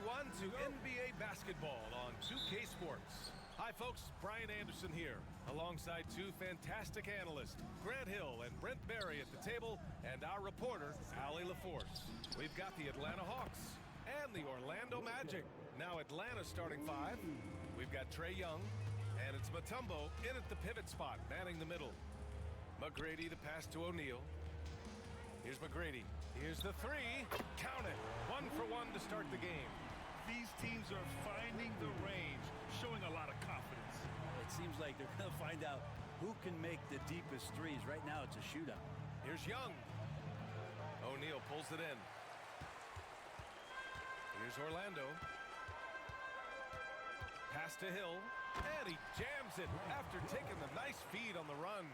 everyone, to NBA basketball on 2K Sports. Hi, folks. Brian Anderson here, alongside two fantastic analysts, Grant Hill and Brent Barry at the table, and our reporter, Allie LaForce. We've got the Atlanta Hawks and the Orlando Magic. Now Atlanta starting five. We've got Trae Young, and it's Mutombo in at the pivot spot, manning the middle. McGrady the pass to O'Neal. Here's McGrady. Here's the three. Count it. 1 for 1 to start the game. These teams are finding the range, showing a lot of confidence. It seems like they're going to find out who can make the deepest threes. Right now, it's a shootout. Here's Young. O'Neal pulls it in. Here's Orlando. Pass to Hill. And he jams it after taking the nice feed on the run.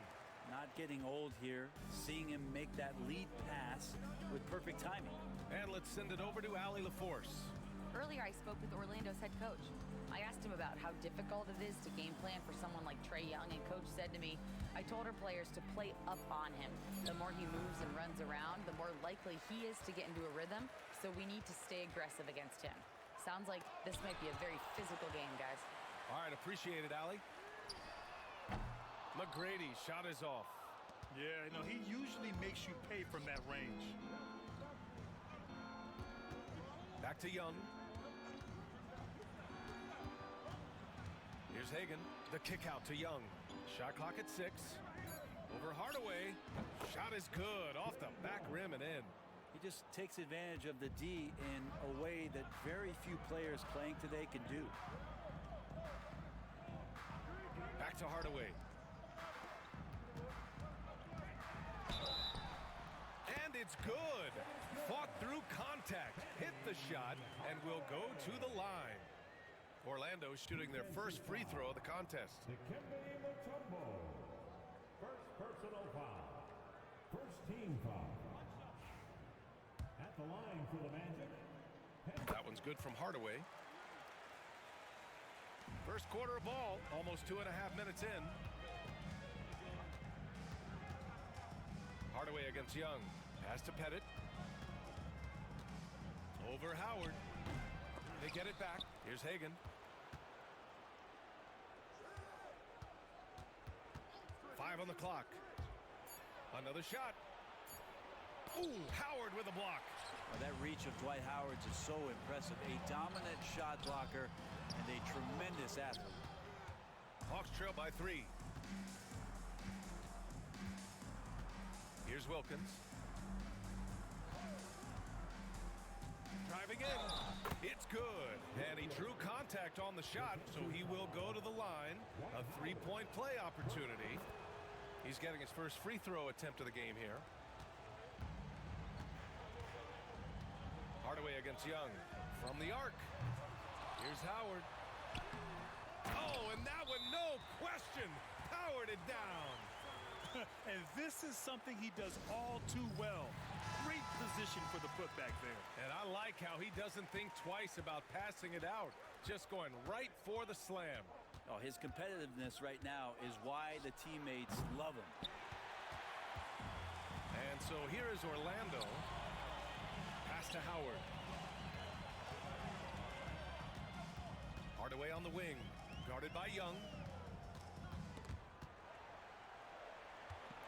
Not getting old here. Seeing him make that lead pass with perfect timing. And let's send it over to Allie LaForce. Earlier, I spoke with Orlando's head coach. I asked him about how difficult it is to game plan for someone like Trae Young, and coach said to me, I told our players to play up on him. The more he moves and runs around, the more likely he is to get into a rhythm, so we need to stay aggressive against him. Sounds like this might be a very physical game, guys. All right, appreciate it, Allie. McGrady, shot is off. Yeah, he usually makes you pay from that range. Back to Young. Here's Hagan. The kick out to Young. Shot clock at 6. Over Hardaway. Shot is good. Off the back rim and in. He just takes advantage of the D in a way that very few players playing today can do. Back to Hardaway. And it's good. Fought through contact, hit the shot, and will go to the line. Orlando shooting their first free throw of the contest. First personal foul. First team foul. At the line for the Magic. That one's good from Hardaway. First quarter of ball, almost 2.5 minutes in. Hardaway against Young. Pass to Pettit. Over Howard. They get it back. Here's Hagan. Five on the clock. Another shot. Ooh, Howard with a block. Well, that reach of Dwight Howard's is so impressive. A dominant shot blocker and a tremendous athlete. Hawks trail by 3. Here's Wilkins. Driving in. It's good. And he drew contact on the shot, so he will go to the line. A 3-point play opportunity. He's getting his first free throw attempt of the game here. Hardaway against Young. From the arc. Here's Howard. Oh, and that one, no question, powered it down. And this is something he does all too well. Great position for the putback there. And I like how he doesn't think twice about passing it out, just going right for the slam. Oh, his competitiveness right now is why the teammates love him. And so here is Orlando. Pass to Howard. Hardaway on the wing, guarded by Young.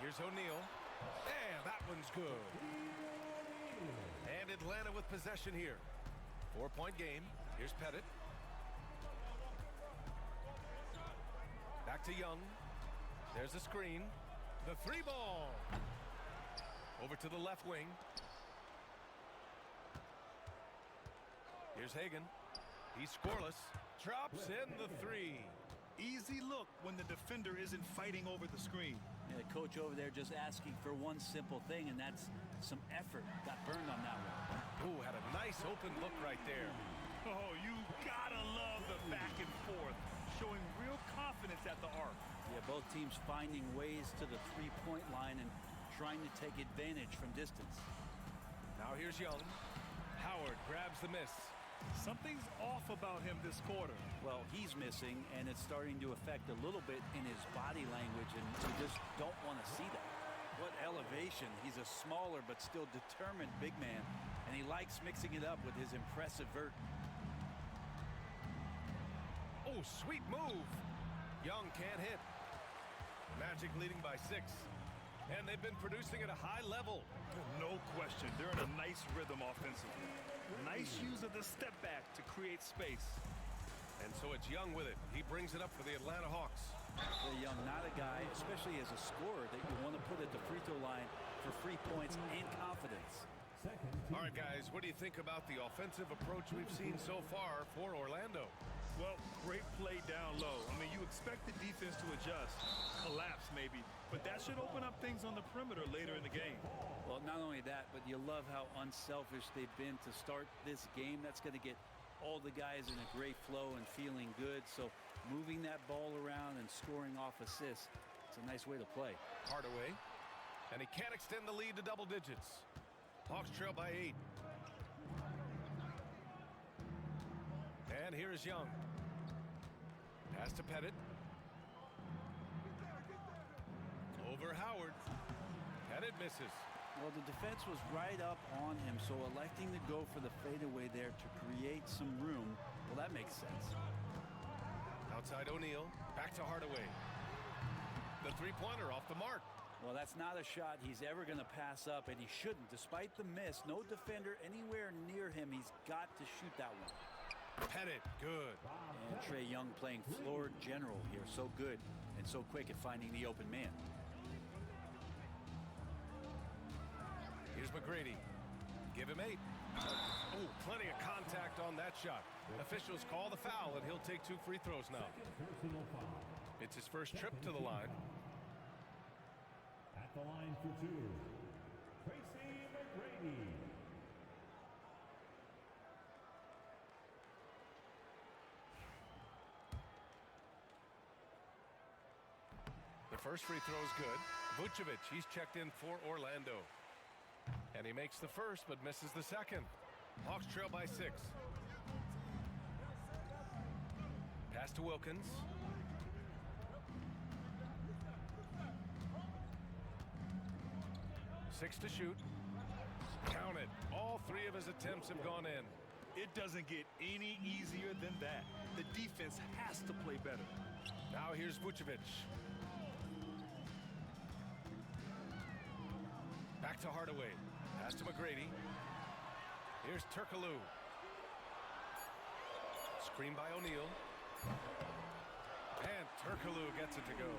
Here's O'Neal. And that one's good. And Atlanta with possession here. 4-point game. Here's Pettit. Back to Young. There's a screen. The 3 ball. Over to the left wing. Here's Hagan. He's scoreless. Drops in the 3. Easy look when the defender isn't fighting over the screen. Yeah, the coach over there just asking for one simple thing, and that's some effort. Got burned on that one. Ooh, had a nice open look right there. Oh, you gotta love the back and forth, showing real confidence at the arc. Yeah, both teams finding ways to the three-point line and trying to take advantage from distance. Now here's Young. Howard grabs the miss. Something's off about him this quarter. Well, he's missing, and it's starting to affect a little bit in his body language, and we just don't want to see that. What elevation. He's a smaller but still determined big man, and he likes mixing it up with his impressive vert. Oh, sweet move. Young can't hit. Magic leading by 6. And they've been producing at a high level. No question. They're in a nice rhythm offensively. Nice use of the step back to create space. And so it's Young with it. He brings it up for the Atlanta Hawks. Young, not a guy, especially as a scorer, that you want to put at the free throw line for free points and confidence. All right, guys, what do you think about the offensive approach we've seen so far for Orlando? Well, great play down low. I mean, you expect the defense to adjust, collapse maybe, but that should open up things on the perimeter later in the game. Well, not only that, but you love how unselfish they've been to start this game. That's going to get all the guys in a great flow and feeling good. So moving that ball around and scoring off assists, it's a nice way to play. Hardaway, and he can't extend the lead to double digits. Hawks trail by 8. And here is Young. Pass to Pettit. Over Howard. Pettit misses. Well, the defense was right up on him, so electing to go for the fadeaway there to create some room, well, that makes sense. Outside O'Neal. Back to Hardaway. The three-pointer off the mark. Well, that's not a shot he's ever going to pass up, and he shouldn't. Despite the miss, no defender anywhere near him. He's got to shoot that one. Pettit, good. And Trae Young playing floor general here. So good and so quick at finding the open man. Here's McGrady. Give him 8. Oh, plenty of contact on that shot. Officials call the foul, and he'll take 2 free throws now. It's his first trip to the line. At the line for 2, Tracy McGrady. The first free throw is good. Vucevic, he's checked in for Orlando. And he makes the first, but misses the second. Hawks trail by 6. Pass to Wilkins. Six to shoot. Count it. All 3 of his attempts have gone in. It doesn't get any easier than that. The defense has to play better. Now here's Vucevic. Back to Hardaway. Pass to McGrady. Here's Turkoglu. Screen by O'Neal. And Turkoglu gets it to go.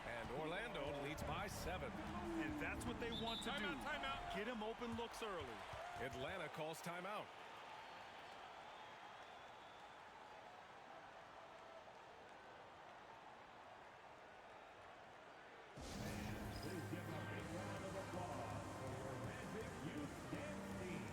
And Orlando leads by 7. And that's what they want to do. Timeout. Get him open looks early. Atlanta calls timeout. Please give a big round of applause for your Magic Youth Dance Team.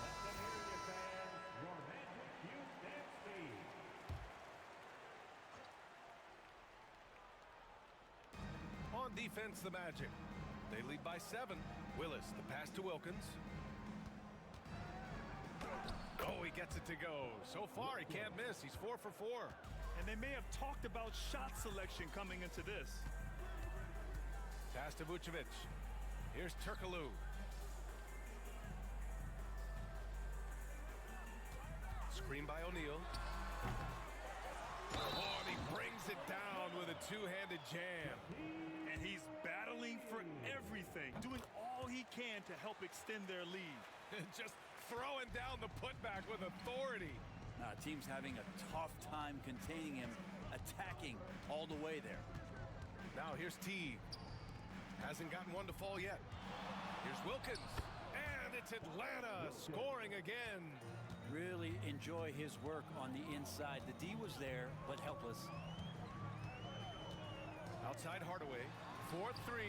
Let them hear you, fans. Your Magic Youth Dance Team. On defense, the Magic. They lead by 7. Willis, the pass to Wilkins. Oh, he gets it to go. So far, he can't miss. He's 4 for 4. And they may have talked about shot selection coming into this. Pass to Vucevic. Here's Turkoglu. Screen by O'Neal. Oh, and he brings it down with a two-handed jam. And he's battling for everything, doing all he can to help extend their lead. Just throwing down the putback with authority. Team's having a tough time containing him, attacking all the way there. Now here's Teague. Hasn't gotten one to fall yet. Here's Wilkins. And it's Atlanta scoring again. Really enjoy his work on the inside. The D was there, but helpless. Outside Hardaway. 4-3.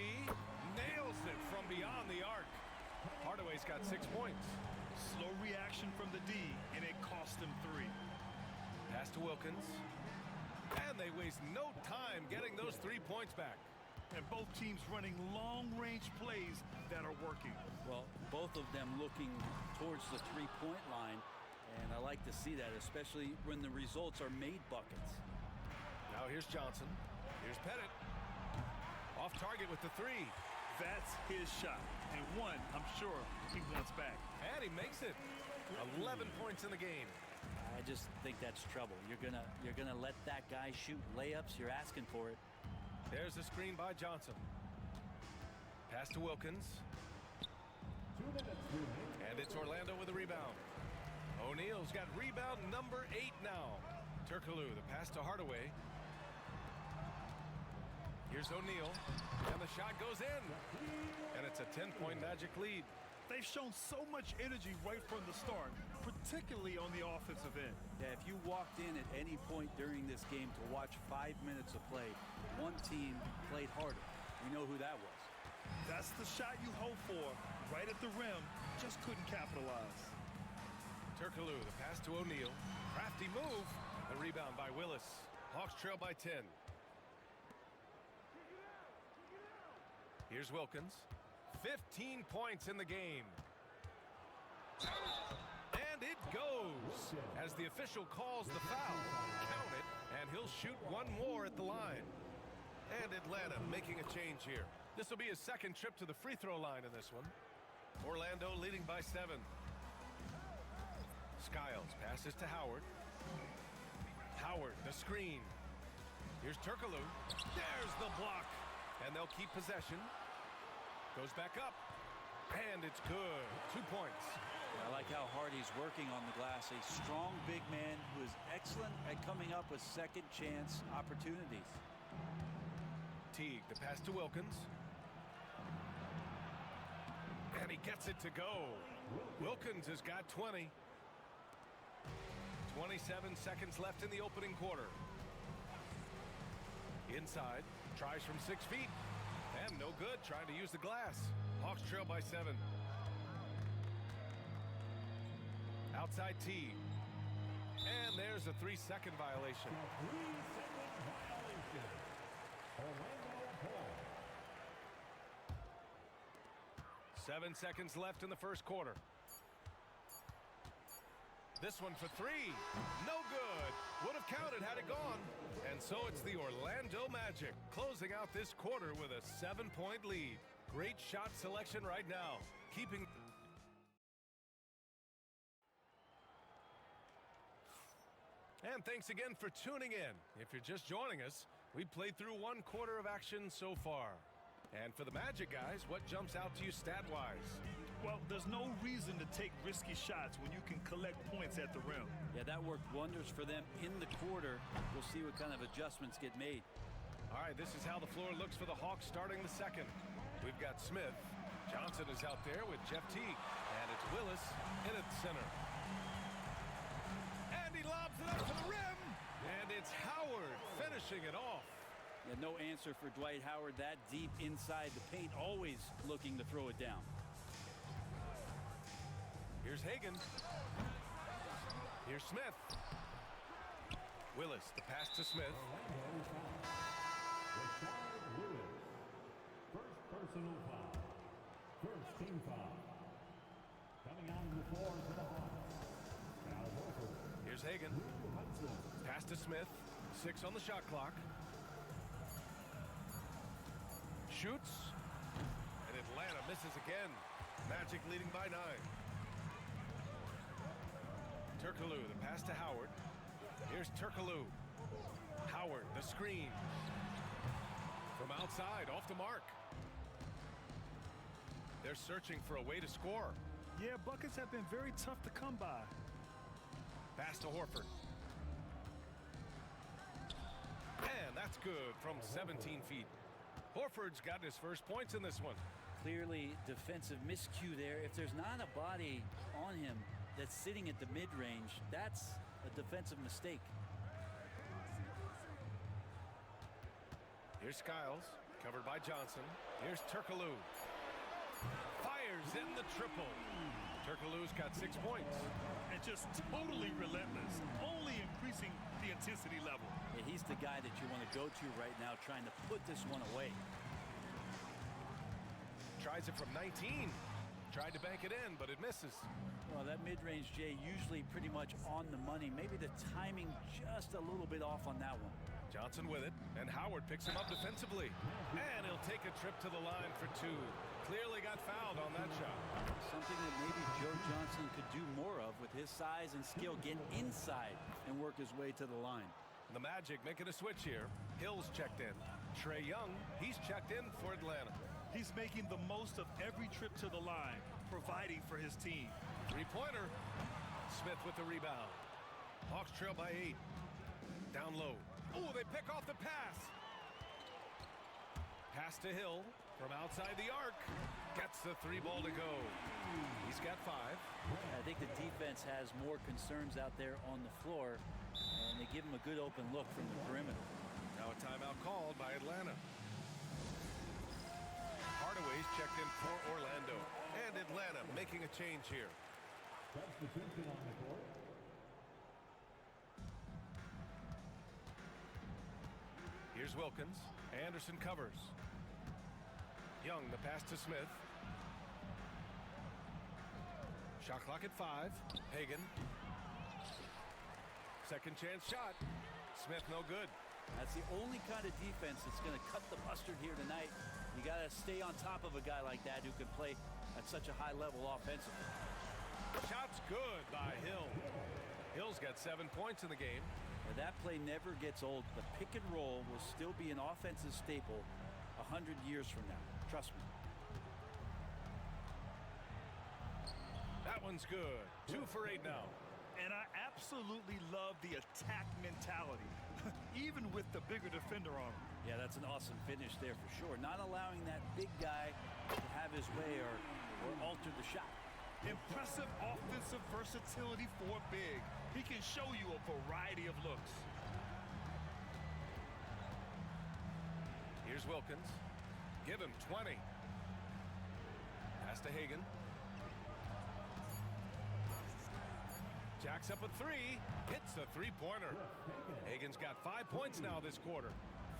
Nails it from beyond the arc. Hardaway's got 6 points. Slow reaction from the D, and it cost him 3. Pass to Wilkins. And they waste no time getting those 3 points back. And both teams running long-range plays that are working. Well, both of them looking towards the three-point line. And I like to see that, especially when the results are made buckets. Now here's Johnson. Here's Pettit. Off target with the three. That's his shot. And one, I'm sure he wants back. And he makes it. 11 points in the game. I just think that's trouble. You're gonna let that guy shoot layups. You're asking for it. There's the screen by Johnson. Pass to Wilkins. 2 minutes remaining. And it's Orlando with a rebound. O'Neal's got rebound number 8 now. Turkoglu, the pass to Hardaway. Here's O'Neal. And the shot goes in. And it's a 10-point Magic lead. They've shown so much energy right from the start, particularly on the offensive end. Yeah, if you walked in at any point during this game to watch 5 minutes of play, one team played harder. We know who that was. That's the shot you hope for, right at the rim, just couldn't capitalize. Turkoglu, the pass to O'Neal. Crafty move. The rebound by Willis. Hawks trail by 10. Here's Wilkins. 15 points in the game. And it goes as the official calls the foul. Count it, and he'll shoot one more at the line. And Atlanta making a change here. This will be his second trip to the free throw line in this one. Orlando leading by 7. Skiles passes to Howard. Howard, the screen. Here's Turkoglu. There's the block. And they'll keep possession. Goes back up. And it's good. 2 points. I like how hard he's working on the glass. A strong big man who is excellent at coming up with second chance opportunities. Teague, the pass to Wilkins. And he gets it to go. Wilkins has got 20. 27 seconds left in the opening quarter. Inside, tries from 6 feet. And no good, trying to use the glass. Hawks trail by 7. Outside Teague. And there's a 3-second violation. 3-second violation. Orlando ball. 7 seconds left in the first quarter. This one for 3. No good. Would have counted had it gone. And so it's the Orlando Magic closing out this quarter with a 7-point lead. Great shot selection right now. Keeping... And thanks again for tuning in. If you're just joining us, we played through 1 quarter of action so far. And for the Magic guys, what jumps out to you stat-wise? Well, there's no reason to take risky shots when you can collect points at the rim. Yeah, that worked wonders for them in the quarter. We'll see what kind of adjustments get made. All right, this is how the floor looks for the Hawks starting the second. We've got Smith. Johnson is out there with Jeff Teague. And it's Willis in at the center. And he lobs it up to the rim. And it's Howard finishing it off. Yeah, no answer for Dwight Howard that deep inside the paint, always looking to throw it down. Here's Hagan. Here's Smith. Willis, the pass to Smith. First personal foul. First team foul. Coming out of the floor to the Hawks. Al Horford. Here's Hagan. Pass to Smith. 6 on the shot clock. Shoots. And Atlanta misses again. Magic leading by 9. Turkoglu, the pass to Howard. Here's Turkoglu. Howard, the screen. From outside, off the mark. They're searching for a way to score. Yeah, buckets have been very tough to come by. Pass to Horford. And that's good from 17 feet. Horford's gotten his first points in this one. Clearly defensive miscue there. If there's not a body on him that's sitting at the mid-range, that's a defensive mistake. Here's Skiles, covered by Johnson. Here's Turkoglu. Fires in the triple. Turkoglu's got 6 points. And just totally relentless, only increasing the intensity level. Yeah, he's the guy that you want to go to right now, trying to put this one away. Tries it from 19. Tried to bank it in, but it misses. Well, that mid-range J usually pretty much on the money. Maybe the timing just a little bit off on that one. Johnson with it, and Howard picks him up defensively. And he'll take a trip to the line for 2. Clearly got fouled on that shot. Something that maybe Joe Johnson could do more of with his size and skill. Get inside and work his way to the line. The Magic making a switch here. Hill's checked in. Trae Young, he's checked in for Atlanta. He's making the most of every trip to the line, providing for his team. 3-pointer. Smith with the rebound. Hawks trail by 8. Down low. Oh, they pick off the pass. Pass to Hill from outside the arc. Gets the 3 ball to go. He's got 5. I think the defense has more concerns out there on the floor, and they give him a good open look from the perimeter. Now a timeout called by Atlanta. Hardaway's checked in for Orlando. And Atlanta making a change here. Substitution on the court. Here's Wilkins. Anderson covers. Young, the pass to Smith. Shot clock at 5. Hagan. Second chance shot. Smith no good. That's the only kind of defense that's going to cut the mustard here tonight. You got to stay on top of a guy like that who can play at such a high level offensively. Shot's good by Hill. Hill's got 7 points in the game. Now, that play never gets old. The pick and roll will still be an offensive staple 100 years from now. Trust me. That one's good. 2 for 8 now. And I absolutely love the attack mentality, even with the bigger defender on him. Yeah, that's an awesome finish there for sure. Not allowing that big guy to have his way or alter the shot. Impressive offensive versatility for big. He can show you a variety of looks. Here's Wilkins. Give him 20. Pass to Hagan. Jacks up a 3. Hits the 3-pointer. Hagan's got 5 points now this quarter.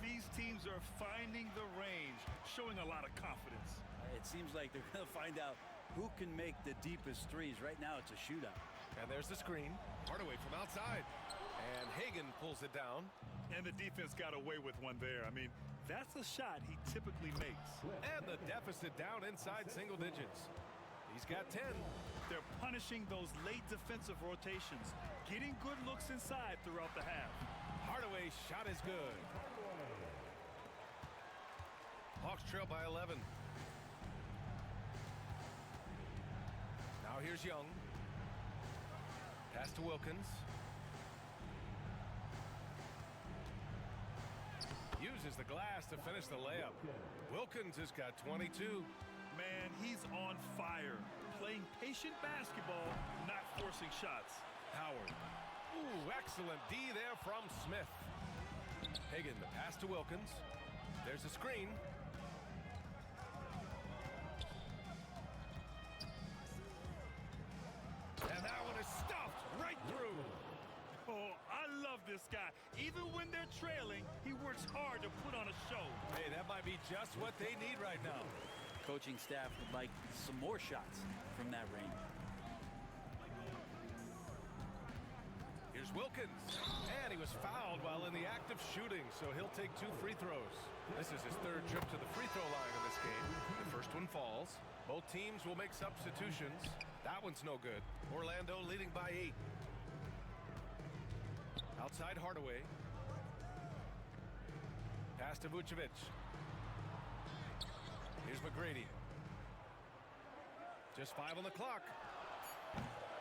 These teams are finding the range, showing a lot of confidence. It seems like they're going to find out who can make the deepest threes. Right now, it's a shootout. And there's the screen. Hardaway from outside. And Hagan pulls it down. And the defense got away with one there. I mean, that's a shot he typically makes. And the deficit down inside single digits. He's got 10. They're punishing those late defensive rotations, getting good looks inside throughout the half. Hardaway's shot is good. Hawks trail by 11. Now here's Young. Pass to Wilkins. Uses the glass to finish the layup. Wilkins has got 22. Man, he's on fire. Playing patient basketball, not forcing shots. Howard. Ooh, excellent D there from Smith. Hagan, the pass to Wilkins. There's a screen. And that one is stuffed right through. Oh, I love this guy. Even when they're trailing, he works hard to put on a show. Hey, that might be just what they need right now. Coaching staff would like some more shots from that range. Here's Wilkins. And he was fouled while in the act of shooting, so he'll take 2 free throws. This is his 3rd trip to the free throw line in this game. The first one falls. Both teams will make substitutions. That one's no good. Orlando leading by 8. Outside Hardaway. Pass to Vucevic. Here's McGrady. Just 5 on the clock.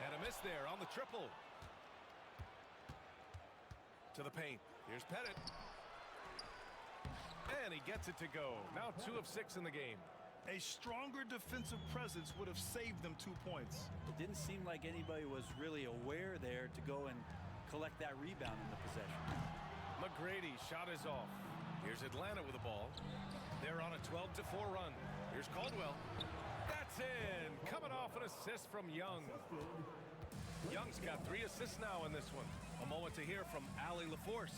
And a miss there on the triple. To the paint. Here's Pettit. And he gets it to go. Now 2 of 6 in the game. A stronger defensive presence would have saved them 2 points. It didn't seem like anybody was really aware there to go and collect that rebound in the possession. McGrady shot is off. Here's Atlanta with the ball. They're on a 12-4 run. Here's Caldwell. That's in. Coming off an assist from Young. Young's got 3 assists now in this one. A moment to hear from Allie LaForce.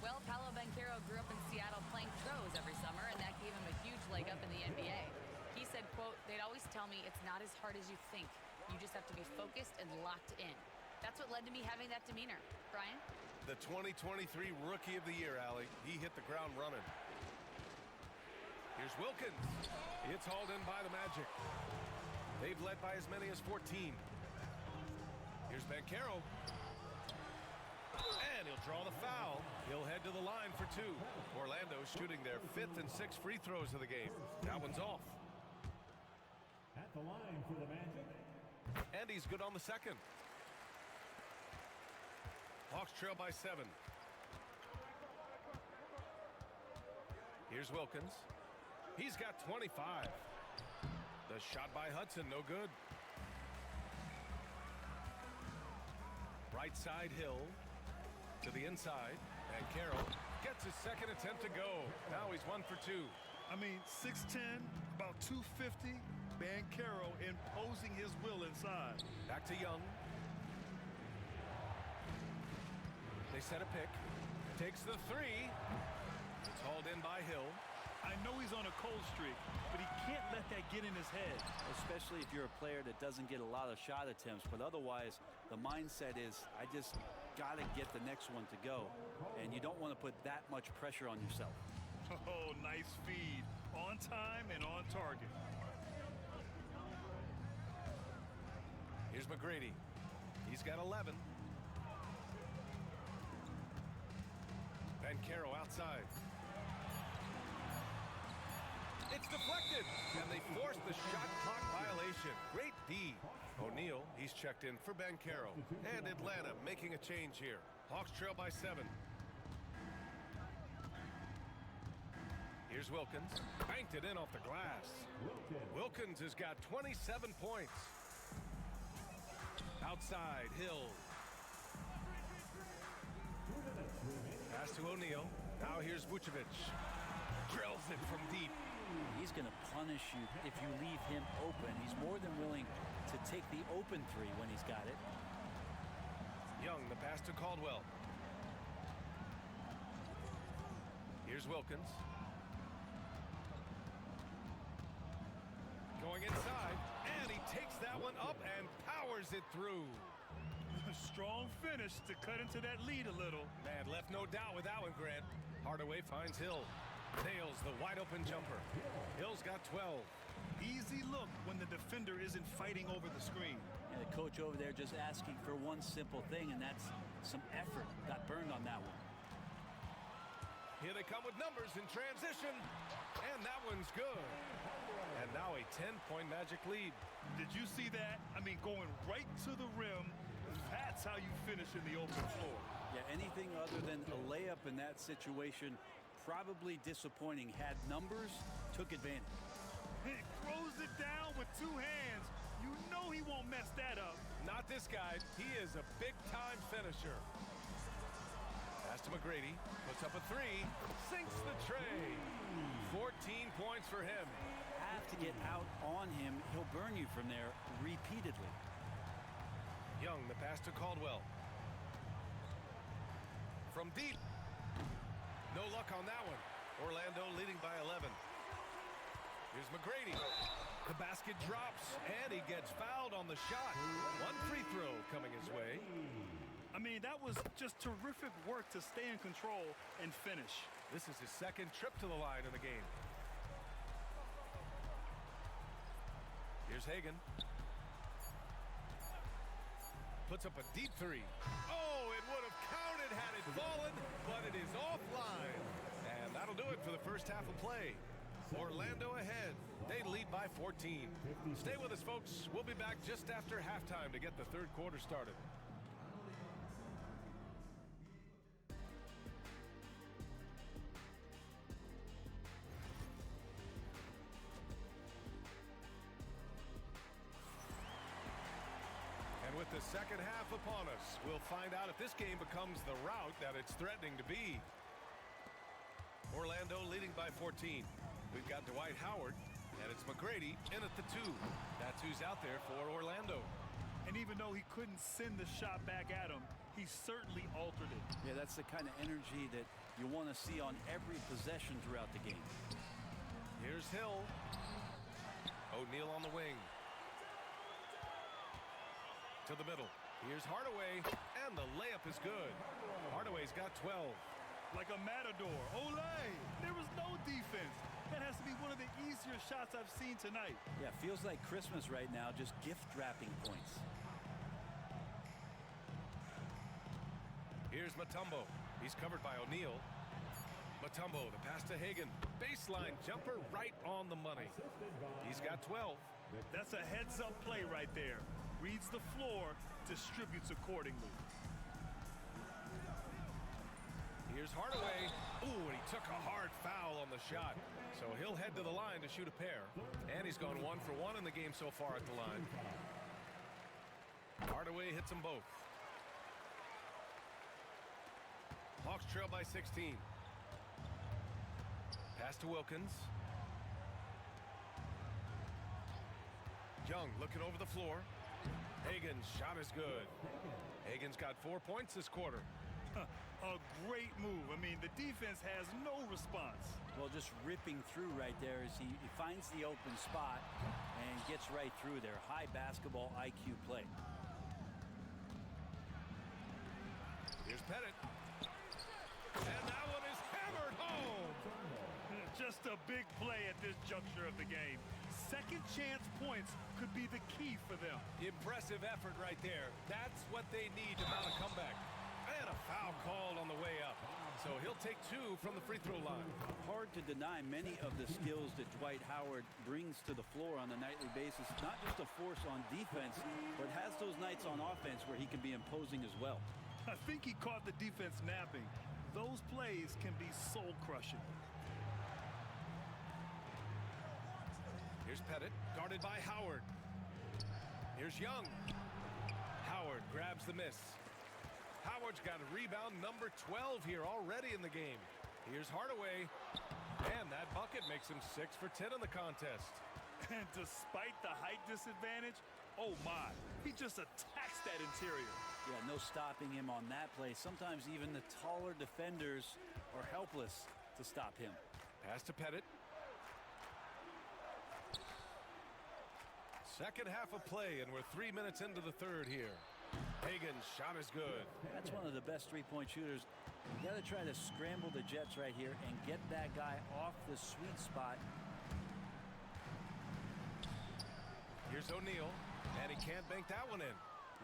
Well, Paolo Banchero grew up in Seattle playing pros every summer, and that gave him a huge leg up in the NBA. He said said, quote, they'd always tell me it's not as hard as you think. You just have to be focused and locked in. That's what led to me having that demeanor. Brian? The 2023 Rookie of the Year, Allie. He hit the ground running. Here's Wilkins. It's hauled in by the Magic. They've led by as many as 14. Here's Banchero. And he'll draw the foul. He'll head to the line for two. Orlando shooting their 5th and 6th free throws of the game. That one's off. At the line for the Magic. And he's good on the second. Hawks trail by 7. Here's Wilkins. He's got 25. The shot by Hudson, no good. Right side Hill to the inside. And Carroll gets his second attempt to go. Now he's 1 for 2. I mean, 6'10", about 250. Banchero imposing his will inside. Back to Young. They set a pick. Takes the 3. It's hauled in by Hill. I know he's on a cold streak, but he can't let that get in his head. Especially if you're a player that doesn't get a lot of shot attempts, but otherwise the mindset is, I just got to get the next one to go, and you don't want to put that much pressure on yourself. Oh, nice feed. On time and on target. Here's McGrady. He's got 11. Banchero outside. It's deflected, and they force the shot clock violation. Great D. O'Neal, he's checked in for Banchero. And Atlanta making a change here. Hawks trail by 7. Here's Wilkins. Banked it in off the glass. Wilkins has got 27 points. Outside, Hill. Pass to O'Neal. Now here's Vucevic. Drills it from deep. He's going to punish you if you leave him open. He's more than willing to take the open 3 when he's got it. Young, the pass to Caldwell. Here's Wilkins. Going inside, and he takes that one up and powers it through. A strong finish to cut into that lead a little. Man, left no doubt with that one, Grant. Hardaway finds Hill. Nails the wide open jumper. Hill's got 12. Easy look when the defender isn't fighting over the screen. And the coach over there just asking for one simple thing, and that's some effort. Got burned on that one. Here they come with numbers in transition. And that one's good. And now a 10-point Magic lead. Did you see that? I mean, going right to the rim. That's how you finish in the open floor. Yeah, anything other than a layup in that situation, probably disappointing. Had numbers, took advantage. He throws it down with 2 hands. You know he won't mess that up. Not this guy. He is a big-time finisher. Pass to McGrady. Puts up a 3. Sinks the tray. 14 points for him. Have to get out on him. He'll burn you from there repeatedly. Young, the pass to Caldwell. From deep. No luck on that one. Orlando leading by 11. Here's McGrady. The basket drops, and he gets fouled on the shot. 1 free throw coming his way. I mean, that was just terrific work to stay in control and finish. This is his 2nd trip to the line in the game. Here's Hagan. Puts up a deep 3. Oh, it would have counted had it fallen, but it is offline. And that'll do it for the first half of play. Orlando ahead. They lead by 14. Stay with us, folks. We'll be back just after halftime to get the 3rd quarter started. And with the second half upon us, we'll find out if this game becomes the rout that it's threatening to be. Orlando leading by 14. We've got Dwight Howard, and it's McGrady in at the 2. That's who's out there for Orlando. And even though he couldn't send the shot back at him, he certainly altered it. Yeah, that's the kind of energy that you want to see on every possession throughout the game. Here's Hill. O'Neal on the wing. To the middle. Here's Hardaway, and the layup is good. Hardaway's got 12. Like a matador. Olay! There was no defense. That has to be one of the easier shots I've seen tonight. Yeah, feels like Christmas right now, just gift wrapping points. Here's Mutombo. He's covered by O'Neal. Mutombo, the pass to Hagan. Baseline jumper right on the money. He's got 12. That's a heads-up play right there. Reads the floor, distributes accordingly. Here's Hardaway. Ooh, and he took a hard foul on the shot. So he'll head to the line to shoot a pair. And he's gone 1 for 1 in the game so far at the line. Hardaway hits them both. Hawks trail by 16. Pass to Wilkins. Young looking over the floor. Hagan's shot is good. Hagan's got 4 points this quarter. A great move. I mean, the defense has no response. Well, just ripping through right there as he finds the open spot and gets right through there. High basketball IQ play. Here's Pettit. And that one is hammered home. Just a big play at this juncture of the game. Second chance points could be the key for them. Impressive effort right there. That's what they need to mount a comeback. And a foul called on the way up. So he'll take 2 from the free throw line. Hard to deny many of the skills that Dwight Howard brings to the floor on a nightly basis. Not just a force on defense, but has those nights on offense where he can be imposing as well. I think he caught the defense napping. Those plays can be soul-crushing. Here's Pettit, guarded by Howard. Here's Young. Howard grabs the miss. Howard's got a rebound number 12 here already in the game. Here's Hardaway. And that bucket makes him 6 for 10 in the contest. And despite the height disadvantage, oh my, he just attacks that interior. Yeah, no stopping him on that play. Sometimes even the taller defenders are helpless to stop him. Pass to Pettit. Second half of play, and we're 3 minutes into the third here. Hagan's shot is good. That's one of the best three-point shooters. You got to try to scramble the Jets right here and get that guy off the sweet spot. Here's O'Neal, and he can't bank that one in.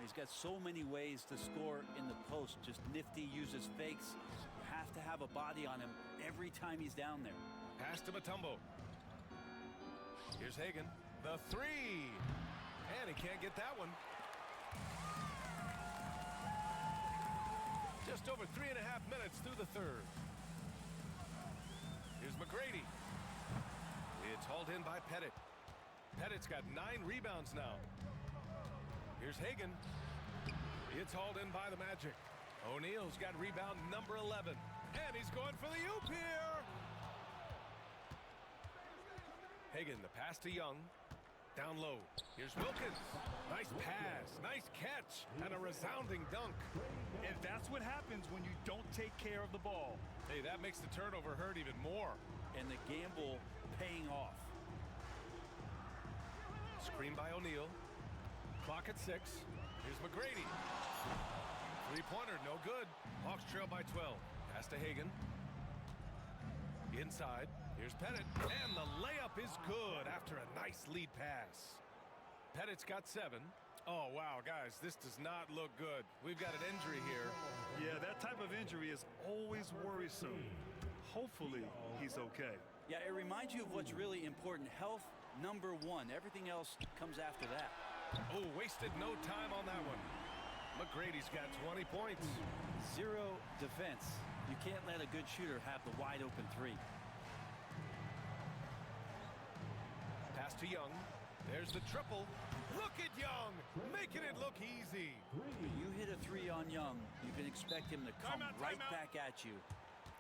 He's got so many ways to score in the post. Just nifty, uses fakes. You have to have a body on him every time he's down there. Pass to Mutombo. Here's Hagan. The 3. And he can't get that one. Just over 3.5 minutes through the third. Here's McGrady. It's hauled in by Pettit. Pettit's got 9 rebounds now. Here's Hagan. It's hauled in by the Magic. O'Neal's got rebound number 11. And he's going for the oop here. Hagan, the pass to Young. Down low. Here's Wilkins. Nice pass. Nice catch. And a resounding dunk. And that's what happens when you don't take care of the ball. Hey, that makes the turnover hurt even more. And the gamble paying off. Screen by O'Neal. Clock at 6. Here's McGrady. Three-pointer, no good. Hawks trail by 12. Pass to Hagan. Inside. Here's Pettit. And the layup is good after a nice lead pass. Pettit's got 7. Oh, wow, guys, this does not look good. We've got an injury here. Yeah, that type of injury is always worrisome. Hopefully, he's okay. Yeah, it reminds you of what's really important. Health, number 1. Everything else comes after that. Oh, wasted no time on that one. McGrady's got 20 points. 0 defense. You can't let a good shooter have the wide open 3. Pass to Young. There's the triple. Look at Young, making it look easy. You hit a 3 on Young, you can expect him to come right back at you.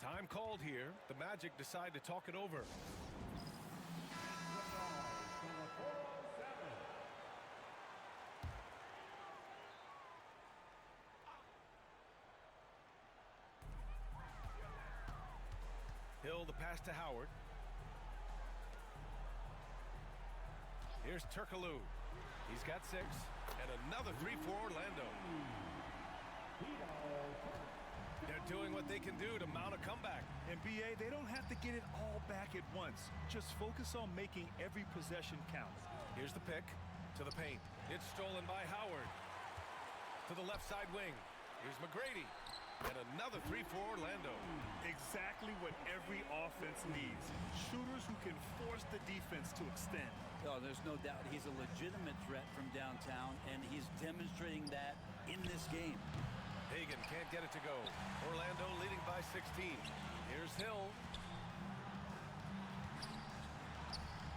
Time called here. The Magic decide to talk it over. Hill, the pass to Howard. Here's Turkoglu. He's got 6. And another 3 for Orlando. They're doing what they can do to mount a comeback. NBA, they don't have to get it all back at once. Just focus on making every possession count. Here's the pick to the paint. It's stolen by Howard. To the left side wing. Here's McGrady. And another 3 for Orlando. Exactly what every offense needs. Shooters who can force the defense to extend. Oh, there's no doubt he's a legitimate threat from downtown, and he's demonstrating that in this game. Hagan can't get it to go. Orlando leading by 16. Here's Hill.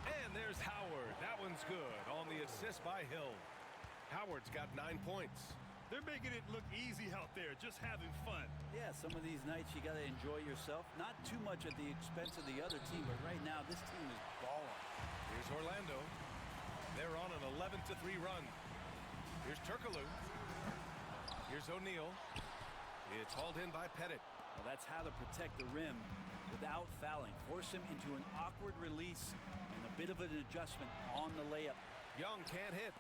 And there's Howard. That one's good on the assist by Hill. Howard's got 9 points. They're making it look easy out there, just having fun. Yeah, some of these nights you got to enjoy yourself. Not too much at the expense of the other team, but right now this team is balling. Here's Orlando. They're on an 11-3 run. Here's Turkoglu. Here's O'Neal. It's hauled in by Pettit. Well, that's how to protect the rim without fouling. Force him into an awkward release and a bit of an adjustment on the layup. Young can't hit.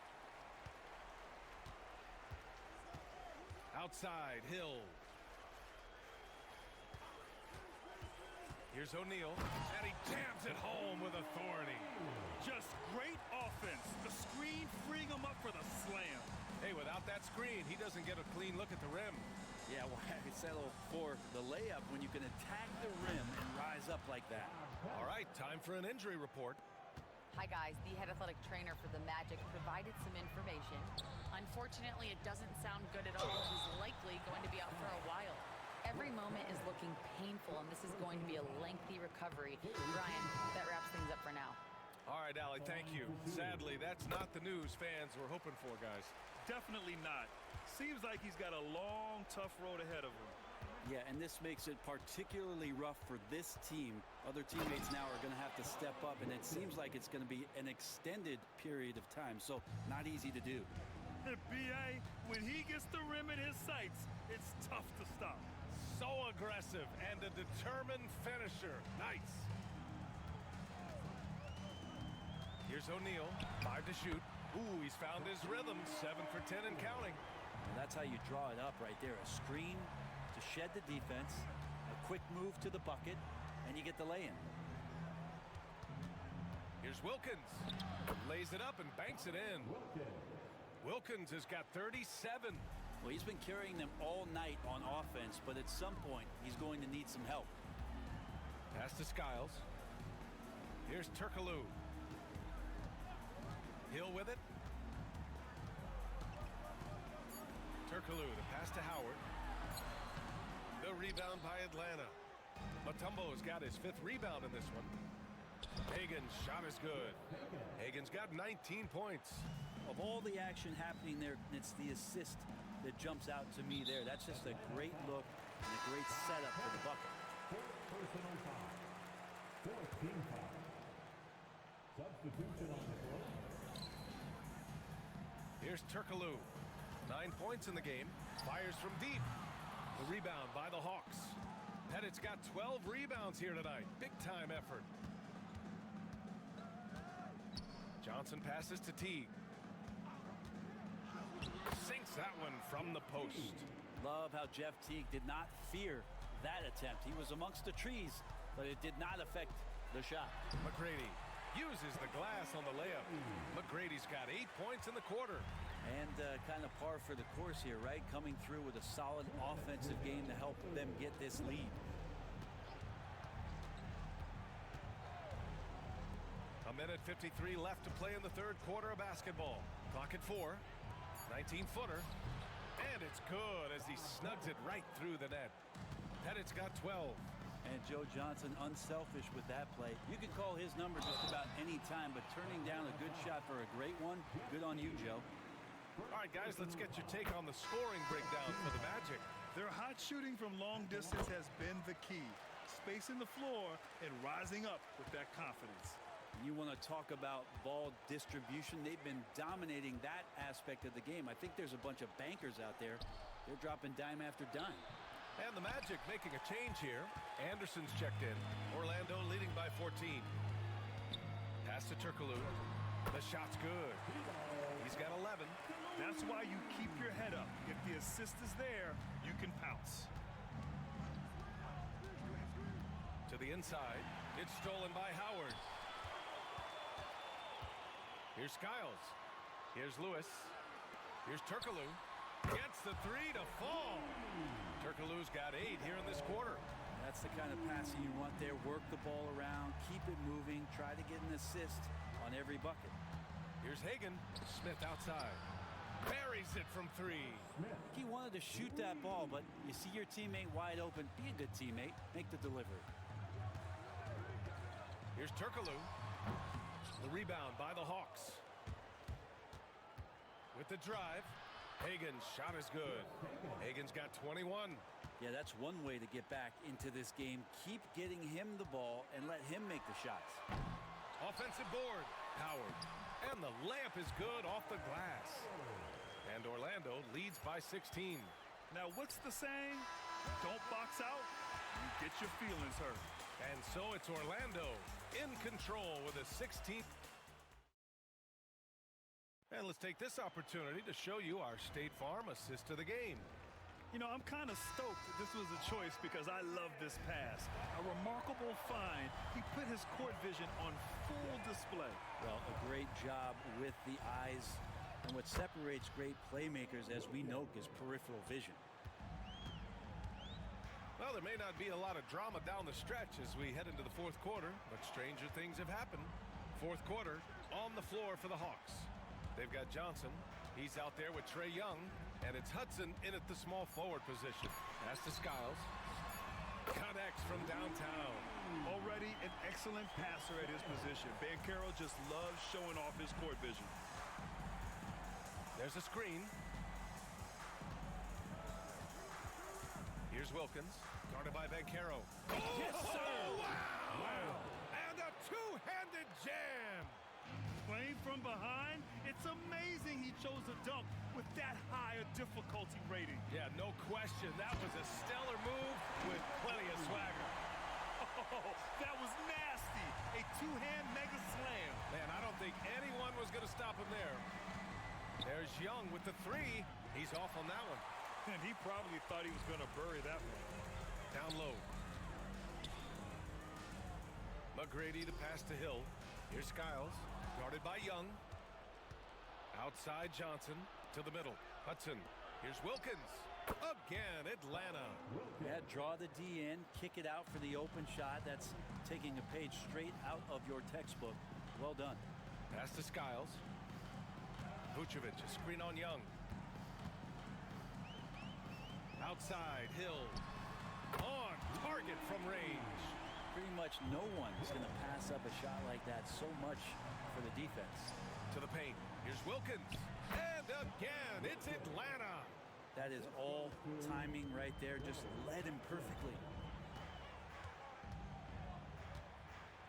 Outside, Hill. Here's O'Neal, and he jams it home with authority. Just great offense. The screen freeing him up for the slam. Hey, without that screen, he doesn't get a clean look at the rim. Yeah, why settle for the layup when you can attack the rim and rise up like that? All right, time for an injury report. Hi guys, the head athletic trainer for the Magic provided some information. Unfortunately, it doesn't sound good at all. He's likely going to be out for a while. Every moment is looking painful, and this is going to be a lengthy recovery. Ryan, that wraps things up for now. All right, Allie, thank you. Sadly, that's not the news fans were hoping for, guys. Definitely not. Seems like he's got a long, tough road ahead of him. Yeah, and this makes it particularly rough for this team. Other teammates now are going to have to step up, and it seems like it's going to be an extended period of time, so not easy to do. The BA, when he gets the rim in his sights, it's tough to stop. So aggressive and a determined finisher. Nice. Here's O'Neal, 5 to shoot. Ooh, he's found his rhythm, 7 for 10 and counting. And that's how you draw it up right there. A screen to shed the defense, a quick move to the bucket, and you get the lay-in. Here's Wilkins. Lays it up and banks it in. Wilkins has got 37. Well, he's been carrying them all night on offense, but at some point, he's going to need some help. Pass to Skiles. Here's Turkoglu. Hill with it. Turkoglu to pass to Howard. The rebound by Atlanta. Mutombo's got his 5th rebound in this one. Hagan's shot is good. Hagan's got 19 points. Of all the action happening there, it's the assist that jumps out to me there. That's just a great look and a great setup for the bucket. Personal foul. 4th team foul. Substitution on the floor. Here's Turkoglu. 9 points in the game. Fires from deep. The rebound by the Hawks. Pettit's got 12 rebounds here tonight. Big time effort. Johnson passes to Teague. Sinks that one from the post. Love how Jeff Teague did not fear that attempt. He was amongst the trees, but it did not affect the shot. McGrady uses the glass on the layup. McGrady's got 8 points in the quarter. And kind of par for the course here, right? Coming through with a solid offensive game to help them get this lead. A minute 53 left to play in the 3rd quarter of basketball. Clock at 4. 19-footer. And it's good as he snugs it right through the net. Pettit's got 12. And Joe Johnson unselfish with that play. You can call his number just about any time, but turning down a good shot for a great one, good on you, Joe. All right, guys, let's get your take on the scoring breakdown for the Magic. Their hot shooting from long distance has been the key. Spacing the floor and rising up with that confidence. You want to talk about ball distribution. They've been dominating that aspect of the game. I think there's a bunch of bankers out there. They're dropping dime after dime. And the Magic making a change here. Anderson's checked in. Orlando leading by 14. Pass to Turkoglu. The shot's good. He's got 11. That's why you keep your head up. If the assist is there, you can pounce. To the inside. It's stolen by Howard. Here's Skiles. Here's Lewis. Here's Turkoglu. Gets the three to fall. Turkoglu's got 8 here in this quarter. That's the kind of passing you want there. Work the ball around, keep it moving, try to get an assist on every bucket. Here's Hagan. Smith outside. Buries it from 3. He wanted to shoot that ball, but you see your teammate wide open. Be a good teammate. Make the delivery. Here's Turkoglu. The rebound by the Hawks. With the drive. Hagan's shot is good. Hagan's got 21. Yeah, that's one way to get back into this game. Keep getting him the ball and let him make the shots. Offensive board. Howard. And the layup is good off the glass. And Orlando leads by 16. Now, what's the saying? Don't box out, you get your feelings hurt. And so it's Orlando in control with a 16th. And let's take this opportunity to show you our State Farm assist to the game. You know, I'm kind of stoked that this was a choice because I love this pass. A remarkable find. He put his court vision on full display. Well, a great job with the eyes. And what separates great playmakers, as we know, is peripheral vision. Well, there may not be a lot of drama down the stretch as we head into the fourth quarter, but stranger things have happened. Fourth quarter on the floor for the Hawks. They've got Johnson. He's out there with Trae Young, and it's Hudson in at the small forward position. Pass to Skiles. Connects from downtown. Already an excellent passer at his position. Banchero just loves showing off his court vision. There's a screen. Here's Wilkins, guarded by Banchero. Yes, sir! Wow! And a two-handed jam! Playing from behind, it's amazing he chose a dunk with that high a difficulty rating. Yeah, no question. That was a stellar move with plenty of swagger. Oh, that was nasty. A two-hand mega slam. Man, I don't think anyone was going to stop him there. There's Young with the 3. He's off on that one. And he probably thought he was going to bury that one. Down low. McGrady to pass to Hill. Here's Skiles, guarded by Young. Outside Johnson to the middle. Hudson. Here's Wilkins. Again, Atlanta. Yeah, draw the D in, kick it out for the open shot. That's taking a page straight out of your textbook. Well done. Pass to Skiles. Vucevic, a screen on Young. Outside, Hill. On target from range. Pretty much no one is going to pass up a shot like that so much for the defense. To the paint. Here's Wilkins. And again, it's Atlanta. That is all timing right there. Just led him perfectly.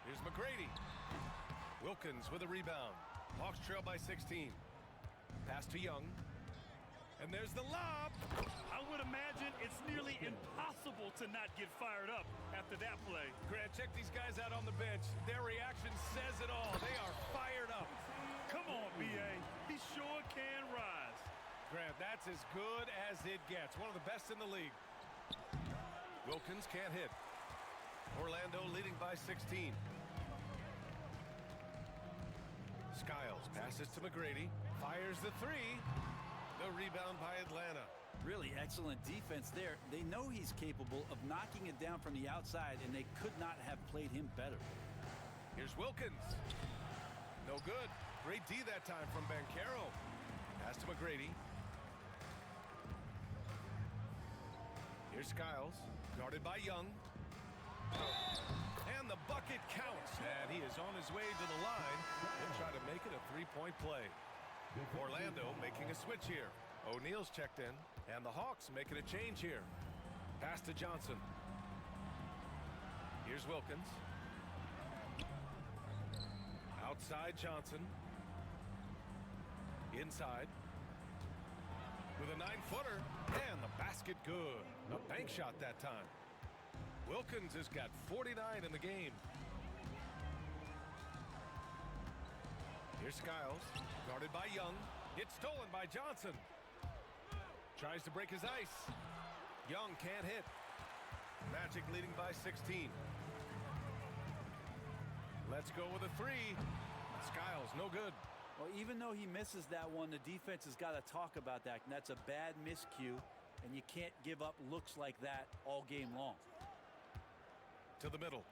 Here's McGrady. Wilkins with a rebound. Hawks trail by 16. Pass to Young. And there's the lob. I would imagine it's nearly impossible to not get fired up after that play. Grant, check these guys out on the bench. Their reaction says it all. They are fired up. Come on, B.A. He sure can rise. Grant, that's as good as it gets. One of the best in the league. Wilkins can't hit. Orlando leading by 16. Skiles passes to McGrady. Fires the 3. The rebound by Atlanta. Really excellent defense there. They know he's capable of knocking it down from the outside, and they could not have played him better. Here's Wilkins. No good. Great D that time from Banchero. Pass to McGrady. Here's Skiles, guarded by Young. And the bucket counts. And he is on his way to the line. He'll try to make it a three-point play. Orlando making a switch here. O'Neal's checked in, and the Hawks making a change here. Pass to Johnson. Here's Wilkins. Outside Johnson. Inside. With a 9-footer, and the basket good. A bank shot that time. Wilkins has got 49 in the game. Here's Here's Skiles, guarded by Young. It's stolen by Johnson. Tries to break his ice. Young can't hit. Magic leading by 16. Let's go with a three. Skiles, no good. Well, even though he misses that one, the defense has got to talk about that. And that's a bad miscue, and you can't give up looks like that all game long. To the middle.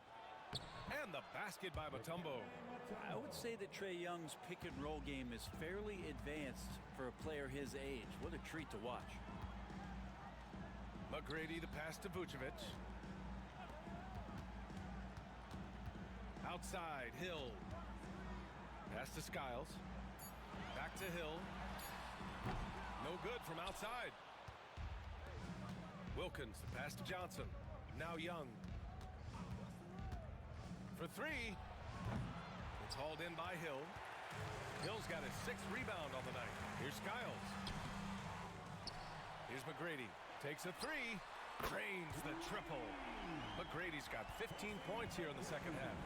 And the basket by Mutombo. I would say that Trae Young's pick and roll game is fairly advanced for a player his age. What a treat to watch. McGrady, the pass to Vucevic. Outside, Hill. Pass to Skiles. Back to Hill. No good from outside. Wilkins, the pass to Johnson. Now Young. For three. It's hauled in by Hill. Hill's got his 6th rebound on the night. Here's Skiles. Here's McGrady. Takes a three. Drains the triple. McGrady's got 15 points here in the second half.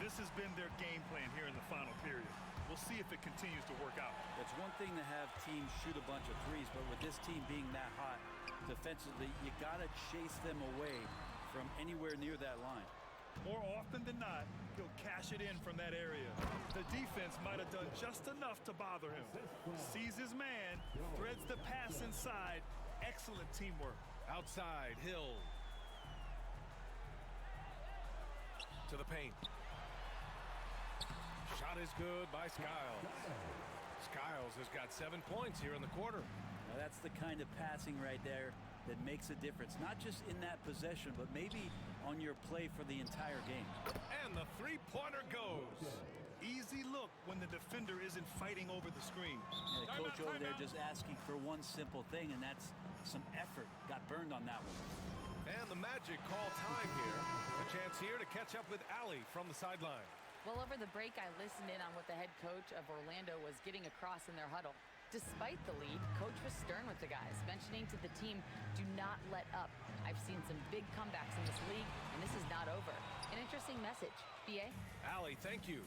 This has been their game plan here in the final period. We'll see if it continues to work out. It's one thing to have teams shoot a bunch of threes, but with this team being that hot defensively, you got to chase them away from anywhere near that line. More often than not, he'll cash it in from that area. The defense might have done just enough to bother him. Sees his man, threads the pass inside. Excellent teamwork. Outside, Hill. To the paint. Shot is good by Skiles. Skiles has got 7 points here in the quarter. Now that's the kind of passing right there that makes a difference. Not just in that possession, but maybe on your play for the entire game. And the three-pointer goes. Easy look when the defender isn't fighting over the screen. And the coach over there just asking for one simple thing, and that's some effort. Got burned on that one. And the Magic call time here. A chance here to catch up with Allie from the sideline. Well, over the break, I listened in on what the head coach of Orlando was getting across in their huddle. Despite the lead, coach was stern with the guys, mentioning to the team, do not let up. I've seen some big comebacks in this league, and this is not over. An interesting message. B.A.? Allie, thank you.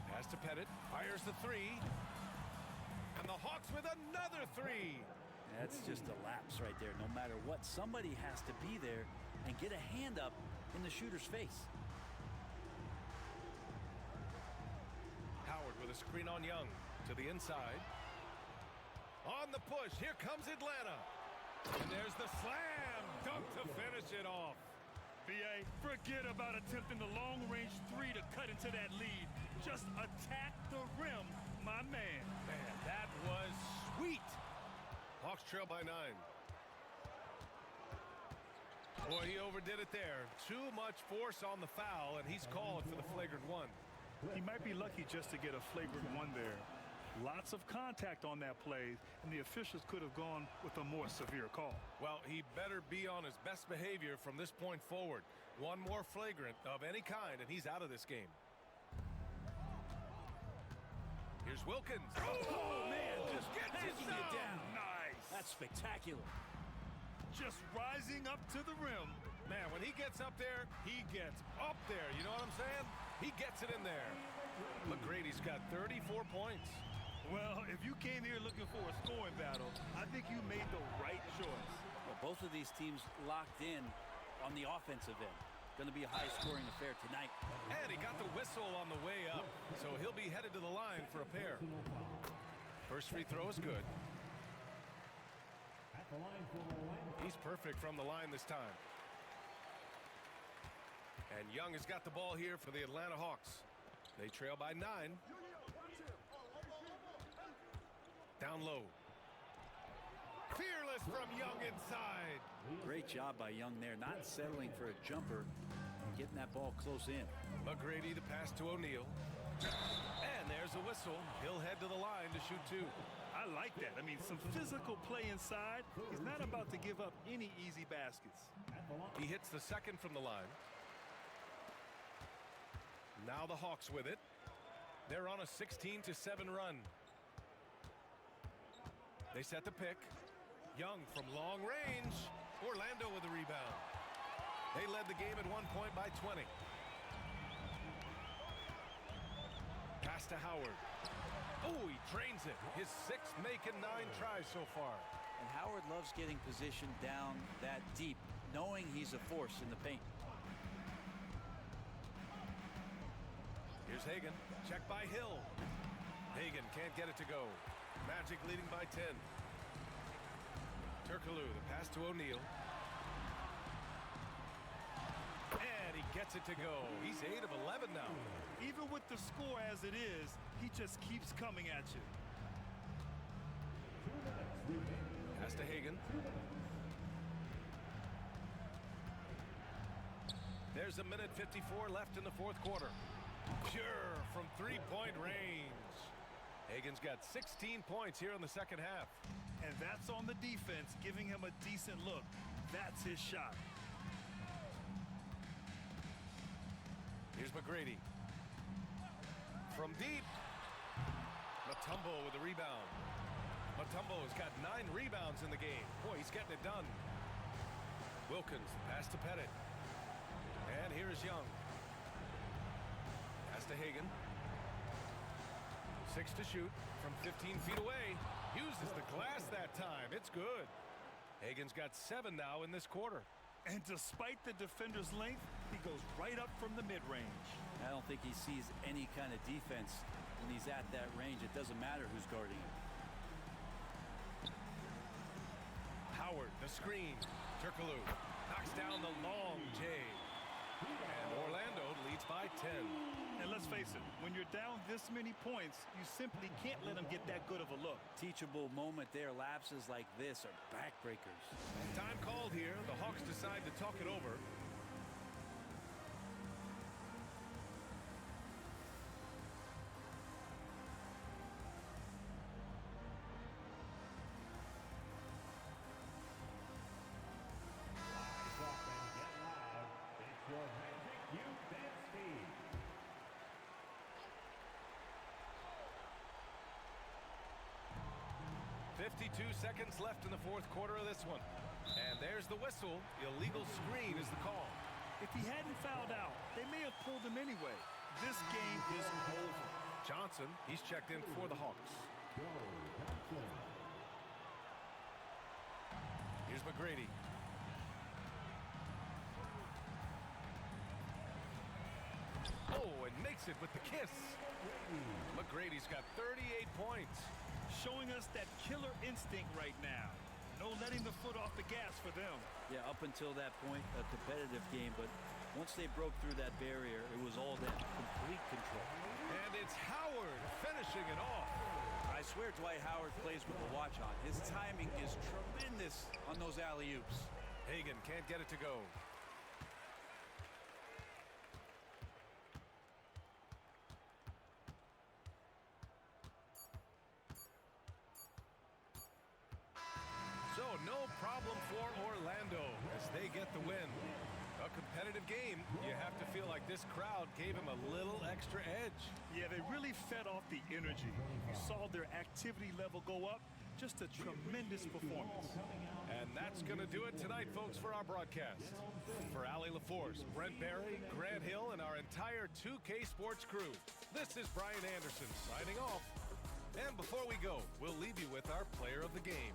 Pass to Pettit, fires the three. And the Hawks with another three. That's just a lapse right there. No matter what, somebody has to be there and get a hand up in the shooter's face. Howard with a screen on Young to the inside. On the push, here comes Atlanta. And there's the slam dunk to finish it off. B.A., forget about attempting the long-range three to cut into that lead. Just attack the rim, my man. Man, that was sweet. Hawks trail by 9. Boy, he overdid it there. Too much force on the foul, and he's called for the flagrant one. He might be lucky just to get a flagrant one there. Lots of contact on that play, and the officials could have gone with a more severe call. Well, he better be on his best behavior from this point forward. One more flagrant of any kind, and he's out of this game. Here's Wilkins. Oh man, just gets taking it down. Nice. That's spectacular. Just rising up to the rim. Man, when he gets up there, he gets up there. You know what I'm saying? He gets it in there. McGrady's got 34 points. Well, if you came here looking for a scoring battle, I think you made the right choice. Well, both of these teams locked in on the offensive end. Going to be a high-scoring affair tonight. And he got the whistle on the way up, so he'll be headed to the line for a pair. First free throw is good. At the line for Orlando. He's perfect from the line this time. And Young has got the ball here for the Atlanta Hawks. They trail by 9. Down low. Fearless from Young inside. Great job by Young there, not settling for a jumper and getting that ball close in. McGrady, the pass to O'Neal. And there's a whistle. He'll head to the line to shoot 2. I like that. I mean, some physical play inside. He's not about to give up any easy baskets. He hits the second from the line. Now the Hawks with it. They're on a 16-7 run. They set the pick. Young from long range. Orlando with the rebound. They led the game at one point by 20. Pass Pass to Howard. Oh, he drains it. His sixth make in 9 tries so far. And Howard loves getting positioned down that deep, knowing he's a force in the paint. Here's Hagan. Check by Hill. Hagan can't get it to go. Magic leading by 10. Turkoglu, the pass to O'Neal. And he gets it to go. He's 8 of 11 now. Even with the score as it is, he just keeps coming at you. Pass to Hagan. There's a minute 54 left in the fourth quarter. Pure from three-point range. Hagan's got 16 points here in the second half. And that's on the defense, giving him a decent look. That's his shot. Here's McGrady. From deep. Mutombo with the rebound. Mutombo has got 9 rebounds in the game. Boy, he's getting it done. Wilkins, pass to Pettit. And here is Young. Pass to Hagan. 6 to shoot from 15 feet away. Uses the glass that time. It's good. Hagan's got 7 now in this quarter. And despite the defender's length, he goes right up from the mid-range. I don't think he sees any kind of defense when he's at that range. It doesn't matter who's guarding him. Howard, the screen. Turkoglu knocks down the long J. And Orlando leads by 10. And let's face it, when you're down this many points, you simply can't let them get that good of a look. Teachable moment there. Lapses like this are backbreakers. Time called here. The Hawks decide to talk it over. Rise up and get loud. It's your Magic Youth Dance Team. 52 seconds left in the fourth quarter of this one. And there's the whistle. Illegal screen is the call. If he hadn't fouled out, they may have pulled him anyway. This game is over. Johnson, he's checked in for the Hawks. Go, Johnson. Here's McGrady. Oh, and makes it with the kiss. McGrady's got 38 points. Showing us that killer instinct right now. No letting the foot off the gas for them. Yeah, up until that point, a competitive game, but once they broke through that barrier, it was all that complete control. And it's Howard finishing it off. I swear Dwight Howard plays with the watch on. His timing is tremendous on those alley-oops. Hagan can't get it to go. So no problem for Orlando as they get the win. A competitive game. You have to feel like this crowd gave him a little extra edge. Yeah, they really fed off the energy. You saw their activity level go up. Just a tremendous performance. And that's going to do it tonight, folks, for our broadcast. For Allie LaForce, Brent Barry, Grant Hill, and our entire 2K Sports crew, this is Brian Anderson signing off. And before we go, we'll leave you with our player of the game.